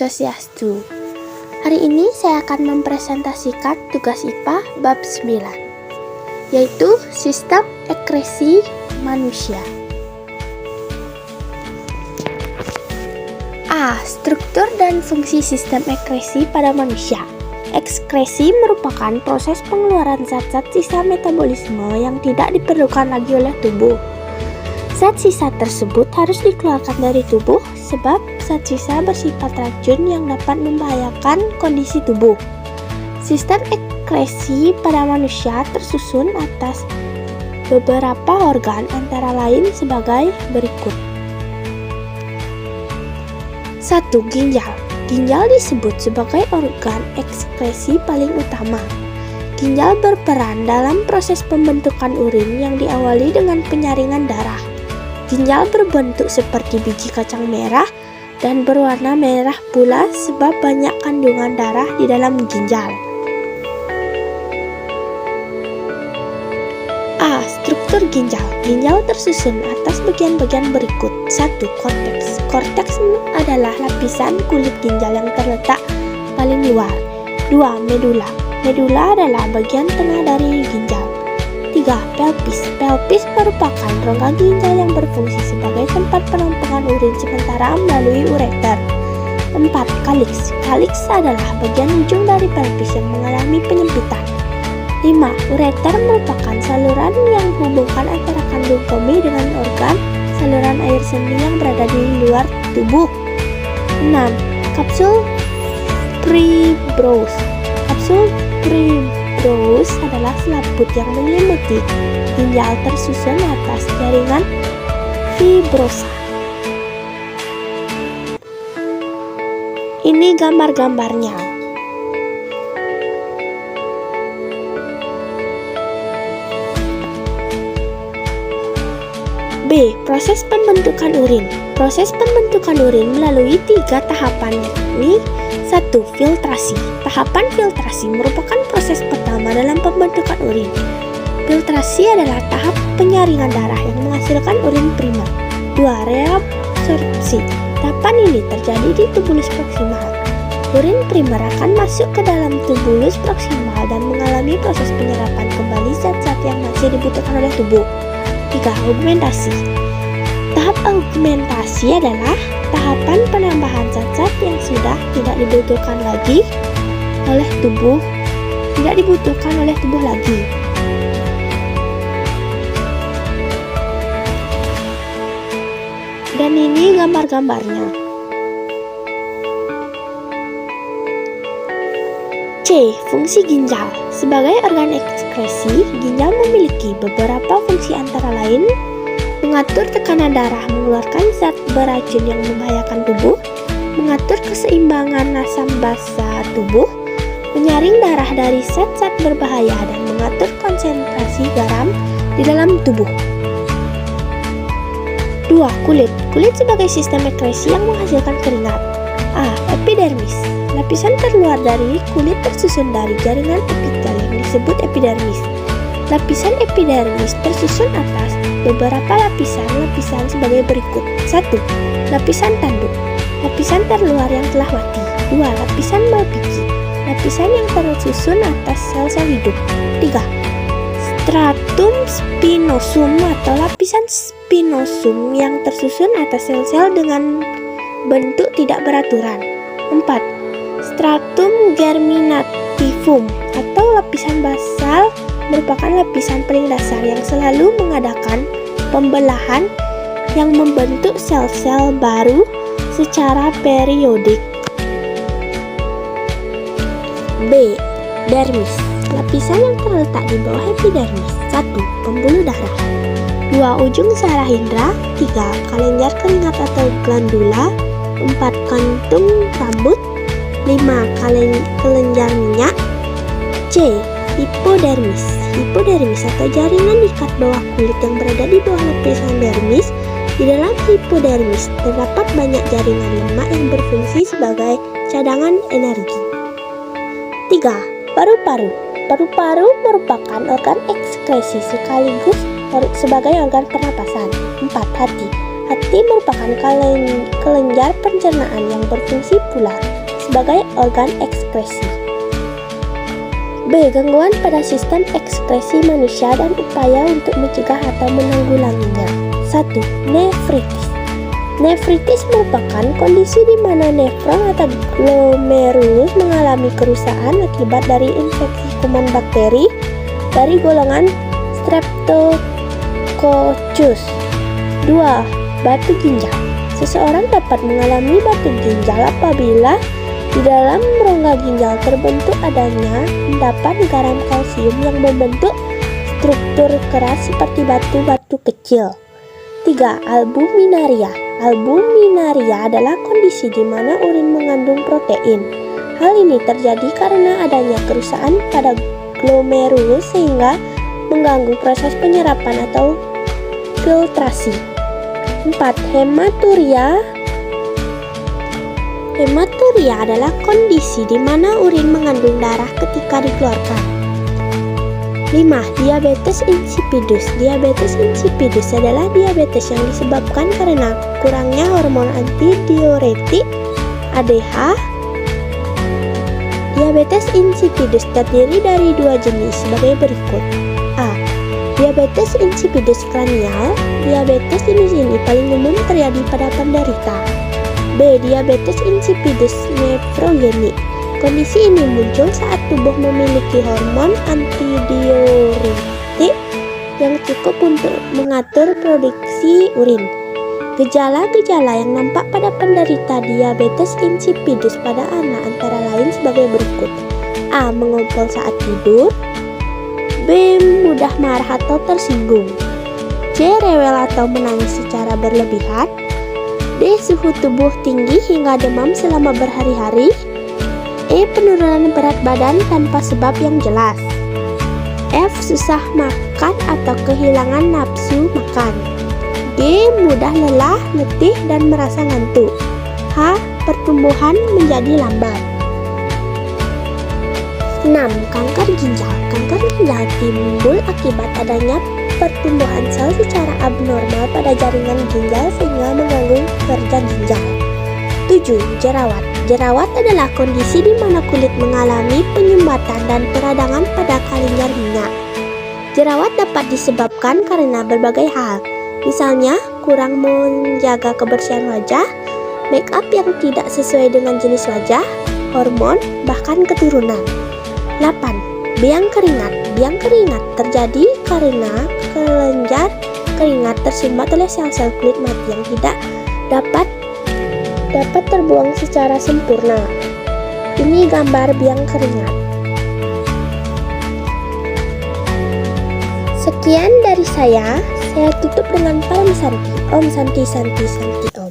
Swastiastu. Hari ini saya akan mempresentasikan tugas IPA bab 9, yaitu sistem ekskresi manusia. A. Struktur dan fungsi sistem ekskresi pada manusia. Ekskresi merupakan proses pengeluaran zat-zat sisa metabolisme yang tidak diperlukan lagi oleh tubuh. Zat sisa tersebut harus dikeluarkan dari tubuh sebab zat sisa bersifat racun yang dapat membahayakan kondisi tubuh. Sistem ekskresi pada manusia tersusun atas beberapa organ antara lain sebagai berikut. 1. Ginjal. Ginjal disebut sebagai organ ekskresi paling utama. Ginjal berperan dalam proses pembentukan urin yang diawali dengan penyaringan darah. Ginjal berbentuk seperti biji kacang merah dan berwarna merah pula sebab banyak kandungan darah di dalam ginjal. A. Struktur ginjal. Ginjal tersusun atas bagian-bagian berikut. 1. Korteks. Korteks adalah lapisan kulit ginjal yang terletak paling luar. 2. Medula. Medula adalah bagian tengah dari ginjal. 3. Pelvis. Pelvis merupakan rongga ginjal yang berfungsi sebagai tempat penampungan urin sementara melalui ureter. 4. Kaliks. Kaliks adalah bagian ujung dari pelvis yang mengalami penyempitan. 5. Ureter merupakan saluran yang menghubungkan antara kandung kemih dengan organ saluran air seni yang berada di luar tubuh. 6. Kapsul fibros. Kapsul fibros adalah selaput yang menyelimuti ginjal tersusun atas jaringan fibrosa. Ini gambar-gambarnya. B. Proses pembentukan urin. Proses pembentukan urin melalui 3 tahapan, yakni 1. Filtrasi. Tahapan filtrasi merupakan proses pertama dalam pembentukan urin. Filtrasi adalah tahap penyaringan darah yang menghasilkan urin primer. 2. Reabsorpsi. Tahapan ini terjadi di tubulus proksimal. Urin primer akan masuk ke dalam tubulus proksimal dan mengalami proses penyerapan kembali zat-zat yang masih dibutuhkan oleh tubuh. 3. Augmentasi. Tahap augmentasi adalah tahapan penambahan zat-zat yang sudah tidak dibutuhkan oleh tubuh lagi. Dan ini gambar-gambarnya. C. Fungsi ginjal. Sebagai organ ekskresi, ginjal memiliki beberapa fungsi antara lain mengatur tekanan darah, mengeluarkan zat beracun yang membahayakan tubuh, mengatur keseimbangan asam basa tubuh, menyaring darah dari zat-zat berbahaya, dan mengatur konsentrasi garam di dalam tubuh. 2. Kulit. Kulit sebagai sistem ekskresi yang menghasilkan keringat. A. Epidermis. Lapisan terluar dari kulit tersusun dari jaringan epitel yang disebut epidermis. Lapisan epidermis tersusun atas beberapa lapisan sebagai berikut. 1. Lapisan tanduk. Lapisan terluar yang telah mati. 2. Lapisan Malpighi. Lapisan yang tersusun atas sel-sel hidup. 3. Stratum spinosum atau lapisan spinosum yang tersusun atas sel-sel dengan bentuk tidak beraturan. 4. Stratum germinativum atau lapisan basal merupakan lapisan paling dasar yang selalu mengadakan pembelahan yang membentuk sel-sel baru secara periodik. B. Dermis. Lapisan yang terletak di bawah epidermis. 1. Pembuluh darah. 2. Ujung saraf indera. 3. Kelenjar keringat atau glandula. 4. Kantung rambut. 5. Kelenjar minyak. C. Hipodermis. Hipodermis atau jaringan ikat bawah kulit yang berada di bawah lapisan dermis. Di dalam hipodermis terdapat banyak jaringan lemak yang berfungsi sebagai cadangan energi. 3. Paru-paru. Paru-paru merupakan organ ekskresi sekaligus sebagai organ pernapasan. 4. Hati. Hati merupakan kelenjar pencernaan yang berfungsi pula sebagai organ ekskresi. B. Gangguan pada sistem ekskresi manusia dan upaya untuk mencegah atau menanggulanginya. 1. Nefritis. Nefritis merupakan kondisi di mana nefron atau glomerulus mengalami kerusakan akibat dari infeksi kuman bakteri dari golongan Streptococcus. 2. Batu ginjal. Seseorang dapat mengalami batu ginjal apabila di dalam rongga ginjal terbentuk adanya endapan garam kalsium yang membentuk struktur keras seperti batu-batu kecil. 3. Albuminaria. Albuminaria adalah kondisi di mana urin mengandung protein. Hal ini terjadi karena adanya kerusakan pada glomerulus sehingga mengganggu proses penyerapan atau filtrasi. 4. Hematuria. Hematuria adalah kondisi di mana urin mengandung darah ketika dikeluarkan. 5. Diabetes insipidus. Diabetes insipidus adalah diabetes yang disebabkan karena kurangnya hormon antidiuretik ADH. Diabetes insipidus terdiri dari 2 jenis sebagai berikut. A. Diabetes insipidus kranial. Diabetes jenis ini paling umum terjadi pada penderita. B. Diabetes insipidus nefrogenik. Kondisi ini muncul saat tubuh memiliki hormon antidiuretik yang cukup untuk mengatur produksi urin. Gejala-gejala yang nampak pada penderita diabetes insipidus pada anak antara lain sebagai berikut. A. Mengompol saat tidur. B. Mudah marah atau tersinggung. C. Rewel atau menangis secara berlebihan. D. Suhu tubuh tinggi hingga demam selama berhari-hari. E. Penurunan berat badan tanpa sebab yang jelas. F. Susah makan atau kehilangan nafsu makan. G. Mudah lelah, letih, dan merasa ngantuk. H. Pertumbuhan menjadi lambat. 6. Kanker ginjal. Kanker ginjal timbul akibat adanya pertumbuhan sel secara abnormal pada jaringan ginjal sehingga mengganggu kerja ginjal. 7. Jerawat. Jerawat adalah kondisi di mana kulit mengalami penyumbatan dan peradangan pada kelenjar minyak. Jerawat dapat disebabkan karena berbagai hal, misalnya kurang menjaga kebersihan wajah, make up yang tidak sesuai dengan jenis wajah, hormon, bahkan keturunan. 8. Biang keringat. Biang keringat terjadi karena kelenjar keringat tersumbat oleh sel-sel kulit mati yang tidak dapat terbuang secara sempurna. Ini gambar biang keringat. Sekian dari saya tutup dengan Param Santi. Om Santi Santi Santi Om.